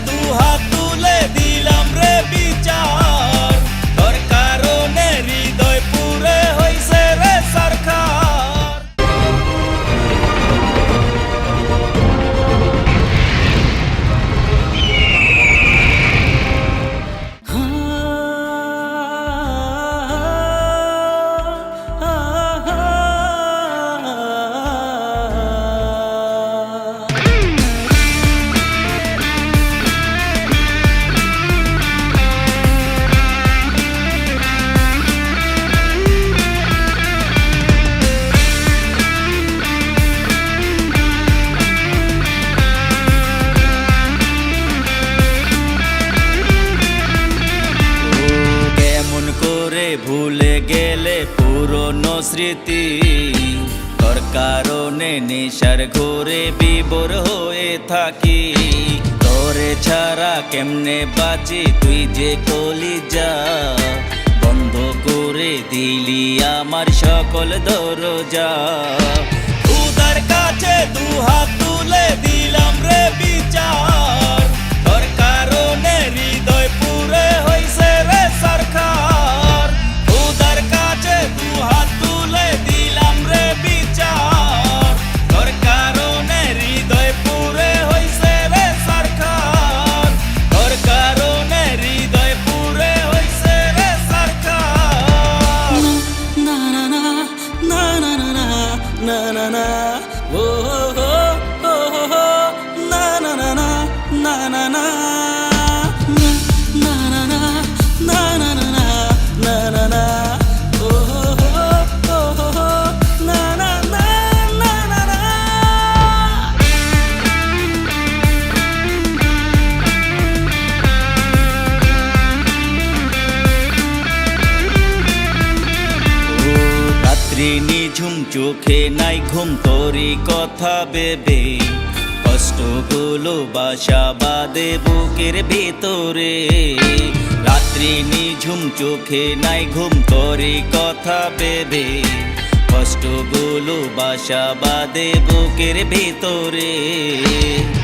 দুহাত তুলে দিলাম রে বিচার, তোর কারণে হৃদয় পুরে হইছে রে সরকার। ভুলে গেলে পুরনো স্মৃতি, তোর কারণে নেশার ঘোরে বিভোর হয়ে থাকি। তোরে ছাড়া কেমনে বাঁচি, তুই যে কলিজা, বন্ধ করে দিলি আমার সকল দরজা। খুদার কাছে দুহাত তুলে দিলাম রে বিচার, তোর কারণে হৃদয় পুরে হইছে রে সরকার। খুদার কাছে দুহাত তুলে দিলাম রে বিচার, তোর কারণে হৃদয় পুরে হইছে রে সরকার, তোর কারণে হৃদয় পুরে হইছে রে সরকার। না না না না না না না না না না ও ও ও না না না না না না না নিঝুম চোখে নাই ঘুম তোরি কথা ভেবে, কষ্টগুলো বাসা বাঁধে বুকের ভেতরে। রাত্রি নিঝুম চোখে নাই ঘুম তোরি কথা ভেবে, কষ্টগুলো বাসা বাঁধে বুকের ভেতরে।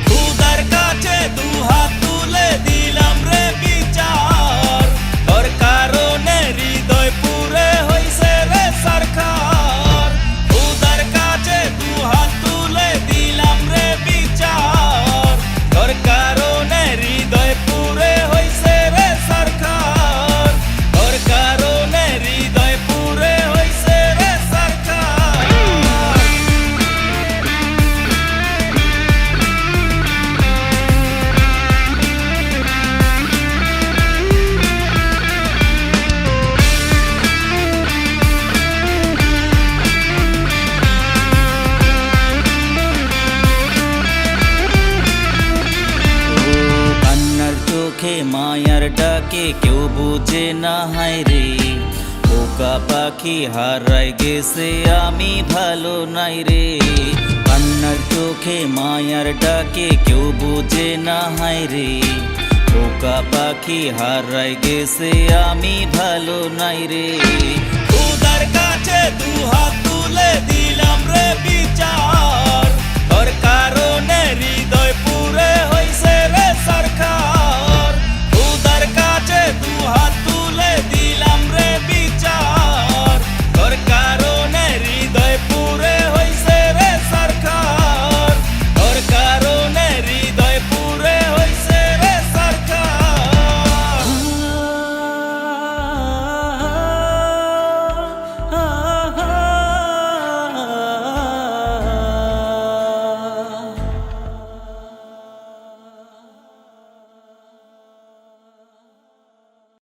খুদার কাছে দুহাত তুলে দিলাম রে বিচার, তোর কারণে হৃদয় পুরে হইছে রে সরকার। খুদার কাছে দুহাত তুলে দিলাম রে বিচার, তোর কারণে হৃদয় পুরে হইছে রে সরকার, তোর কারণে হৃদয় পুরে হইছে রে সরকার। মায়ার ডাকে কেউ বুঝে না হায় রে, পোকা পাখি হারাই গেছে আমি ভালো নাই রে। কান্নার চোখে মায়ার ডাকে কেউ বুঝে না হায় রে, পোকা পাখি হারাই গেছে আমি ভালো নাই রে। খুদার কাছে দুহাত তুলে দিলাম রে বিচার,